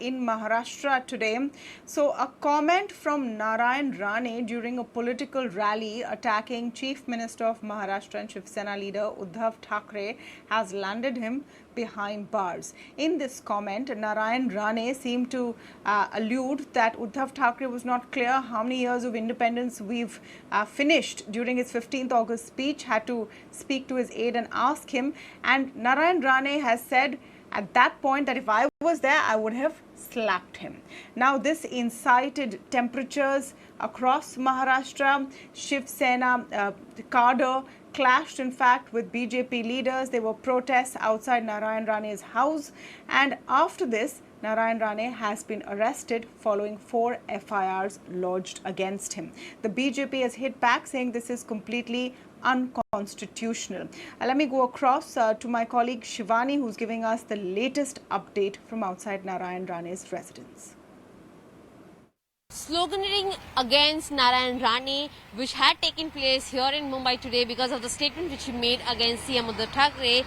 in Maharashtra today. So a comment from Narayan Rane during a political rally attacking Chief Minister of Maharashtra and Sena leader Uddhav Thackeray has landed him behind bars. In this comment, Narayan Rane seemed to allude that Uddhav Thackeray was not clear how many years of independence we've finished during his 15th August speech, had to speak to his aide and ask him. And Narayan Rane has said at that point that if I was there, I would have slapped him. Now, this incited temperatures across Maharashtra. Sena cadre clashed, in fact, with BJP leaders. There were protests outside Narayan Rane's house. And after this, Narayan Rane has been arrested following 4 FIRs lodged against him. The BJP has hit back, saying this is completely unconstitutional. Let me go across to my colleague Shivani, who's giving us the latest update from outside Narayan Rane's residence. Sloganeering against Narayan Rane, which had taken place here in Mumbai today because of the statement which he made against CM Uddhav Thackeray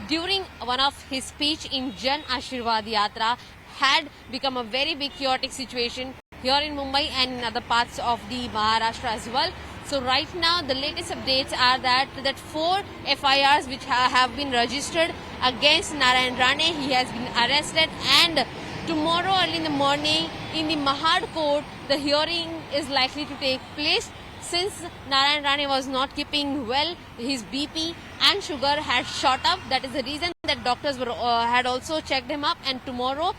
during one of his speech in Jan Ashirwad Yatra, had become a very big chaotic situation here in Mumbai and in other parts of the Maharashtra as well. So right now the latest updates are that 4 FIRs which have been registered against Narayan Rane, he has been arrested, and tomorrow early in the morning in the Mahad court the hearing is likely to take place. Since Narayan Rane was not keeping well, his BP and sugar had shot up. That is the reason that doctors had also checked him up, and tomorrow,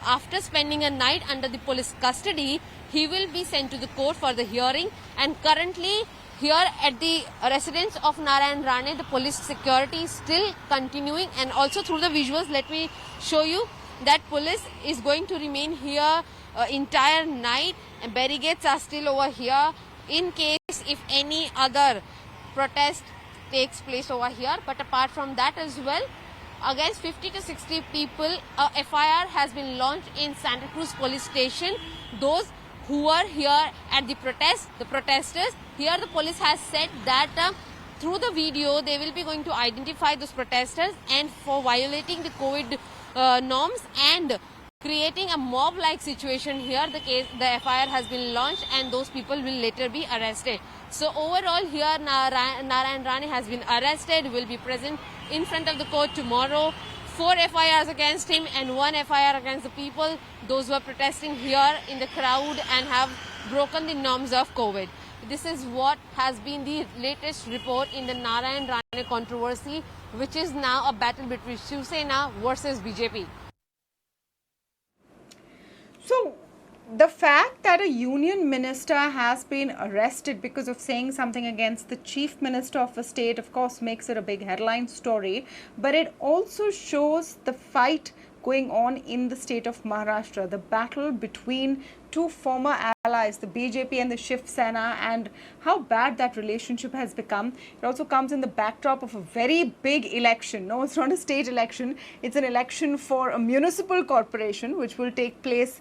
after spending a night under the police custody, he will be sent to the court for the hearing. And currently here at the residence of Narayan Rane, the police security is still continuing, and also through the visuals let me show you that police is going to remain here entire night, and barricades are still over here in case if any other protest takes place over here. But apart from that as well, against 50 to 60 people, a FIR has been launched in Santa Cruz police station. Those who were here at the protesters, here the police has said that through the video they will be going to identify those protesters, and for violating the COVID norms and creating a mob-like situation here, the FIR has been launched and those people will later be arrested. So overall here Narayan Rane has been arrested, will be present in front of the court tomorrow. 4 FIRs against him and 1 FIR against the people, those who are protesting here in the crowd and have broken the norms of COVID. This is what has been the latest report in the Narayan Rane controversy, which is now a battle between Shiv Sena versus BJP. So, the fact that a union minister has been arrested because of saying something against the chief minister of a state, of course, makes it a big headline story. But it also shows the fight going on in the state of Maharashtra, the battle between two former allies, the BJP and the Shiv Sena, and how bad that relationship has become. It also comes in the backdrop of a very big election. No, it's not a state election. It's an election for a municipal corporation, which will take place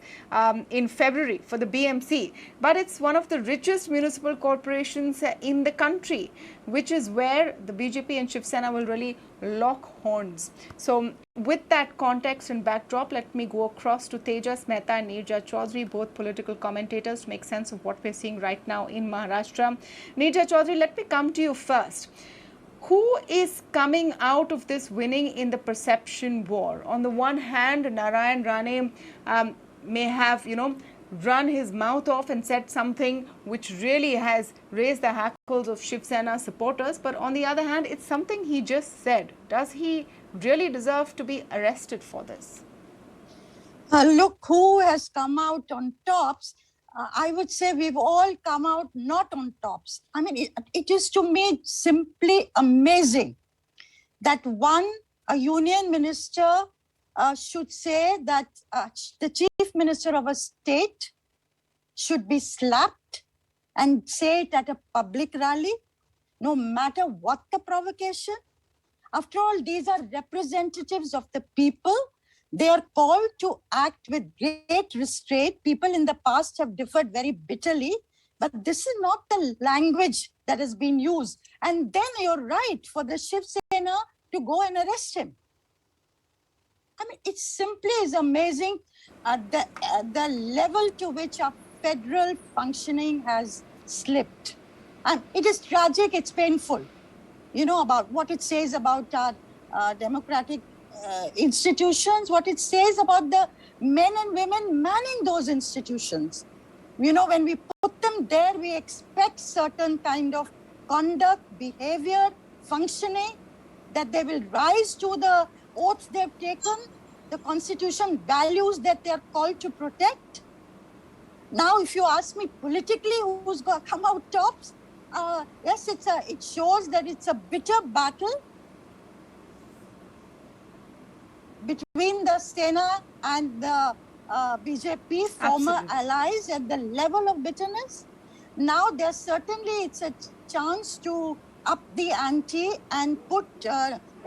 in February for the BMC. But it's one of the richest municipal corporations in the country, which is where the BJP and Shiv Sena will really lock horns. So with that context and backdrop, let me go across to Tejas Mehta and Neerja Chowdhury, both political commentators, to make sense of what we're seeing right now in Maharashtra. Neerja Chowdhury, let me come to you first. Who is coming out of this winning in the perception war? On the one hand, Narayan Rane may have, run his mouth off and said something which really has raised the hackles of Shiv Sena supporters. But on the other hand, it's something he just said. Does he really deserve to be arrested for this? Look who has come out on tops. I would say we've all come out not on tops. I mean, it is to me simply amazing that a union minister should say that the chief minister of a state should be slapped, and say it at a public rally, no matter what the provocation. After all, these are representatives of the people. They are called to act with great restraint. People in the past have differed very bitterly, but this is not the language that has been used. And then you're right for the Shiv Sena to go and arrest him. I mean, it simply is amazing the level to which our federal functioning has slipped. And it is tragic, it's painful, about what it says about our democratic institutions, what it says about the men and women manning those institutions. When we put them there, we expect certain kind of conduct, behavior, functioning, that they will rise to the oaths they've taken, the constitution values that they're called to protect. Now, if you ask me politically who's going to come out tops, yes, it shows that it's a bitter battle between the Sena and the BJP, former Absolutely. allies, at the level of bitterness. Now, it's a chance to up the ante and put,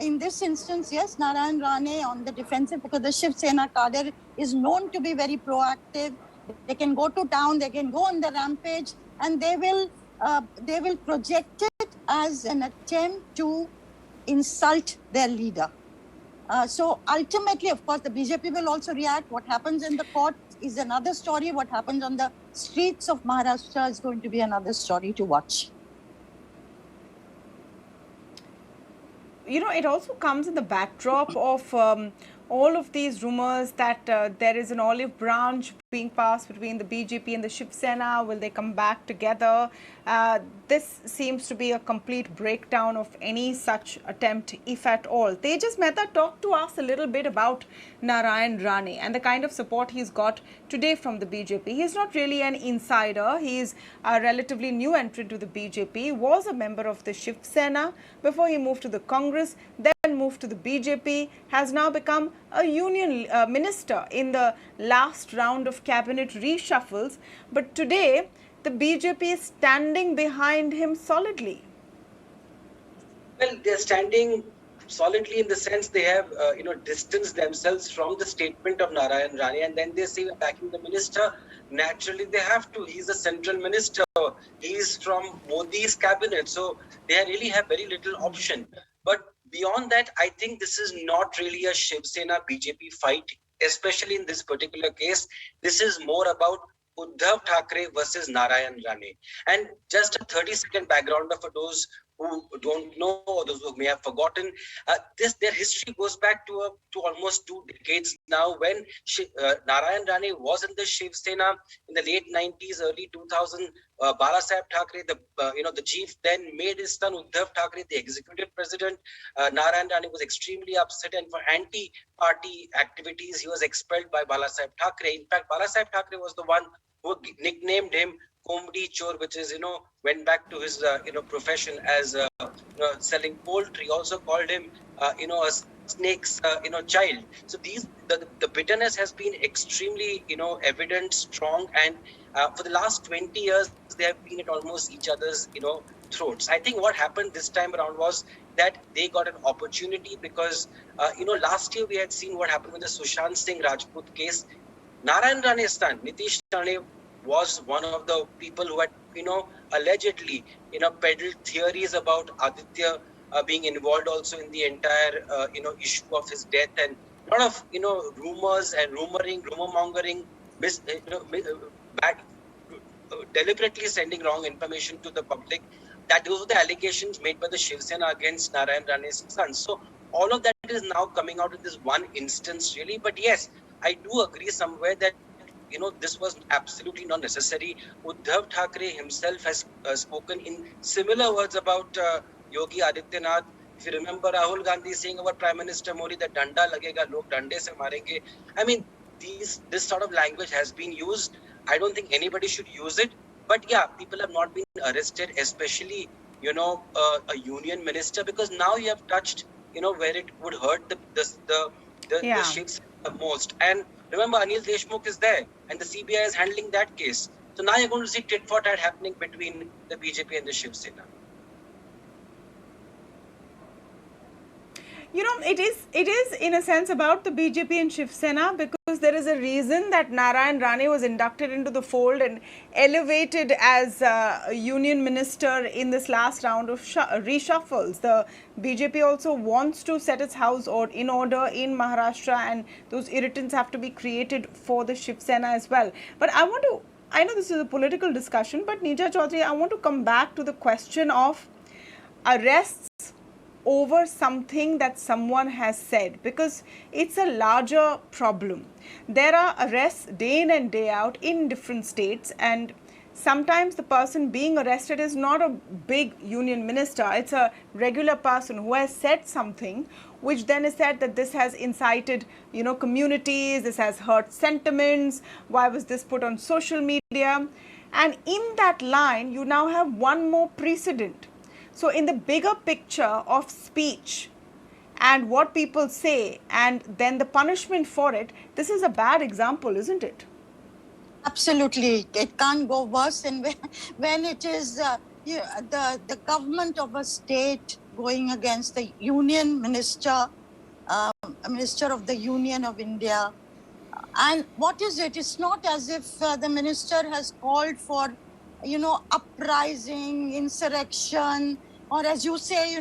in this instance, yes, Narayan Rane on the defensive, because the Shiv Sena cadre is known to be very proactive. They can go to town, they can go on the rampage, and they will project it as an attempt to insult their leader. So ultimately, of course, the BJP will also react. What happens in the court is another story. What happens on the streets of Maharashtra is going to be another story to watch. It also comes in the backdrop of all of these rumors that there is an olive branch being passed between the BJP and the Shiv Sena. Will they come back together? This seems to be a complete breakdown of any such attempt, if at all. Tejas Mehta, talk to us a little bit about Narayan Rane and the kind of support he's got today from the BJP. He's not really an insider. He's a relatively new entrant to the BJP, was a member of the Shiv Sena before he moved to the Congress, then moved to the BJP, has now become a union minister in the last round of cabinet reshuffles. But today, the BJP is standing behind him solidly. Well, they're standing solidly in the sense they have, distanced themselves from the statement of Narayan Rane, and then they say we're backing the minister. Naturally, they have to. He's a central minister. He's from Modi's cabinet. So they really have very little option. But beyond that, I think this is not really a Shiv Sena BJP fight, especially in this particular case. This is more about Uddhav Thackeray versus Narayan Rane. And just a 30-second background for those who don't know or those who may have forgotten, their history goes back to almost 2 decades now, when Narayan Rane was in the Shiv Sena in the late 90s, early 2000. Balasaheb Thackeray, the chief, then made his son Uddhav Thackeray the executive president. Narayan Rane was extremely upset, and for anti-party activities, he was expelled by Balasaheb Thackeray. In fact, Balasaheb Thackeray was the one who nicknamed him Komdi Chor, which is, went back to his, profession as, selling poultry. Also called him, a snake's, child. So the bitterness has been extremely, evident, strong, and for the last 20 years, they have been at almost each other's, throats. I think what happened this time around was that they got an opportunity because, last year we had seen what happened with the Sushant Singh Rajput case. Narayan Rane's son, Nitish Rane, was one of the people who had, allegedly, peddled theories about Aditya being involved also in the entire, issue of his death, and a lot of, rumors and rumor mongering, deliberately sending wrong information to the public. Those were the allegations made by the Shiv Sena against Narayan Rane's son. So all of that is now coming out in this one instance, really. But yes, I do agree somewhere that this was absolutely not necessary. Uddhav Thackeray himself has spoken in similar words about Yogi Adityanath. If you remember Rahul Gandhi saying about Prime Minister Modi that danda lagega, log dande se marenge. I mean, this sort of language has been used. I don't think anybody should use it. But yeah, people have not been arrested, especially, a union minister, because now you have touched, where it would hurt the Shivs the most. And remember, Anil Deshmukh is there, and the CBI is handling that case. So now you're going to see tit for tat happening between the BJP and the Shiv Sena. It is in a sense about the BJP and Shiv Sena, because there is a reason that Narayan Rane was inducted into the fold and elevated as a union minister in this last round of reshuffles. The BJP also wants to set its house in order in Maharashtra, and those irritants have to be created for the Shiv Sena as well. But I know this is a political discussion, but Neerja Chowdhury, I want to come back to the question of arrests over something that someone has said, because it's a larger problem. There are arrests day in and day out in different states, and sometimes the person being arrested is not a big union minister. It's a regular person who has said something which then is said that this has incited communities, this has hurt sentiments, why was this put on social media? And in that line you now have one more precedent. So in the bigger picture of speech and what people say and then the punishment for it, this is a bad example, isn't it? Absolutely. It can't go worse. And when it is the government of a state going against the union minister, minister of the Union of India. And what is it? It's not as if the minister has called for uprising, insurrection, or as you say,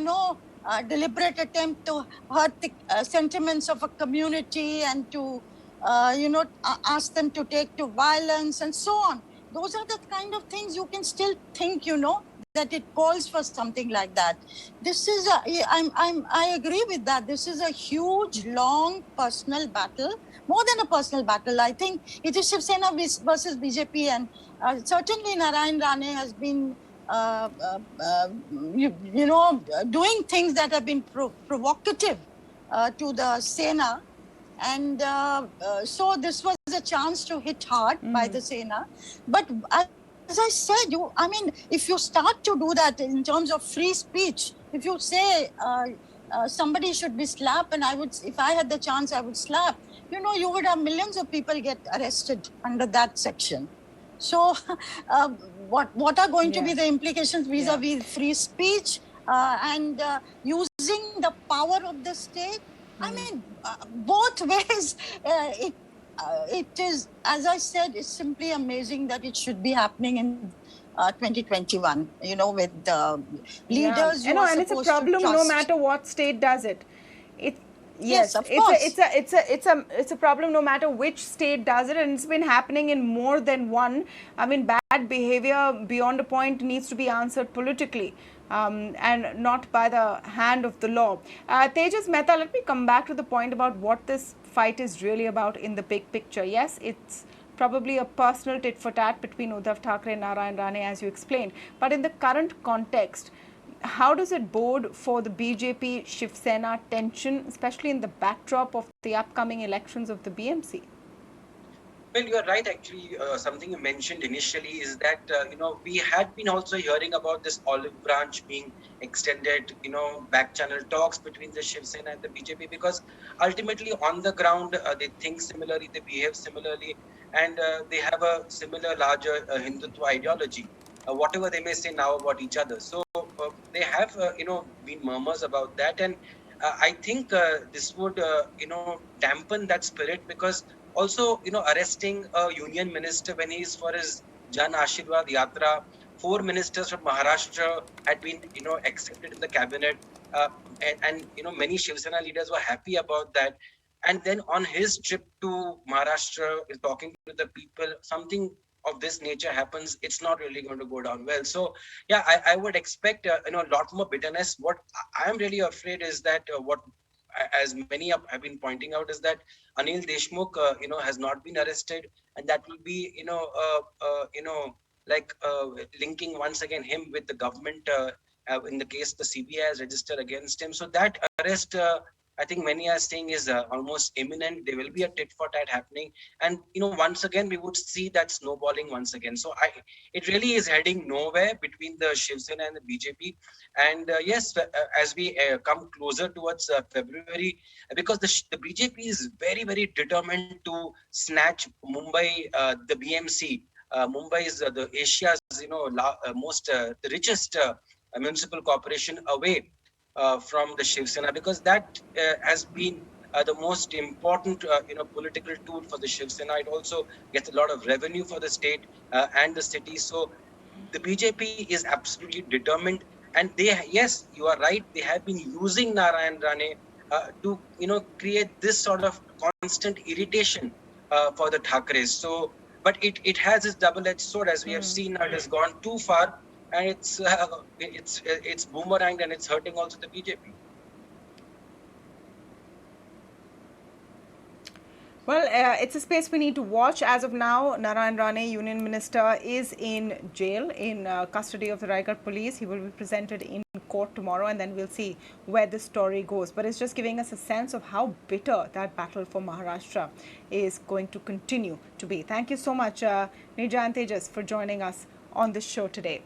deliberate attempt to hurt the sentiments of a community and to, ask them to take to violence and so on. Those are the kind of things you can still think, that it calls for something like that. This is I agree with that. This is a huge, long personal battle, more than a personal battle. I think it is Shiv Sena versus BJP, and certainly Narayan Rane has been, doing things that have been provocative to the Sena. And so this was a chance to hit hard by the Sena. But as I said, if you start to do that in terms of free speech, if you say somebody should be slapped, and if I had the chance, I would slap, you would have millions of people get arrested under that section. So what are going to be the implications vis-a-vis free speech and using the power of the state? Both ways, it is, as I said, it's simply amazing that it should be happening in 2021, with leaders who are and it's a problem no matter what state does it. Yes, of course. It's a problem no matter which state does it, and it's been happening in more than one. Bad behavior beyond a point needs to be answered politically. And not by the hand of the law. Tejas Mehta, let me come back to the point about what this fight is really about in the big picture. Yes, it's probably a personal tit for tat between Uddhav Thackeray and Narayan Rane, as you explained. But in the current context, how does it bode for the BJP Shiv Sena tension, especially in the backdrop of the upcoming elections of the BMC? Well, you are right. Actually, something you mentioned initially is that, we had been also hearing about this olive branch being extended, back channel talks between the Shiv Sena and the BJP, because ultimately on the ground, they think similarly, they behave similarly, and they have a similar larger Hindutva ideology, whatever they may say now about each other. So they have, been murmurs about that. And I think this would, dampen that spirit, because also, arresting a union minister when he's for his Jan Ashirwad Yatra. 4 ministers from Maharashtra had been, accepted in the cabinet, and many Shiv Sena leaders were happy about that. And then on his trip to Maharashtra, talking to the people, something of this nature happens, it's not really going to go down well. So, yeah, I would expect, a lot more bitterness. What I am really afraid is that as many have been pointing out, is that Anil Deshmukh, has not been arrested, and that will be, linking once again him with the government. In the case the CBI has registered against him, so that arrest, I think many are saying, is almost imminent. There will be a tit for tat happening, and once again we would see that snowballing once again. So it really is heading nowhere between the Shiv Sena and the BJP. And yes, as we come closer towards February, because the BJP is very, very determined to snatch Mumbai, the BMC. Mumbai is the Asia's, most the richest municipal corporation away from the Shiv Sena, because that has been the most important political tool for the Shiv Sena. It also gets a lot of revenue for the state and the city. So the BJP is absolutely determined, and yes, you are right. They have been using Narayan Rane to create this sort of constant irritation for the Thackeray's. So, but it has its double-edged sword, as we have seen. It has gone too far, and it's boomeranged, and it's hurting also the BJP. Well, it's a space we need to watch. As of now, Narayan Rane, Union Minister, is in jail in custody of the Raigad police. He will be presented in court tomorrow, and then we'll see where this story goes. But it's just giving us a sense of how bitter that battle for Maharashtra is going to continue to be. Thank you so much, Neerja and Tejas, for joining us on this show today.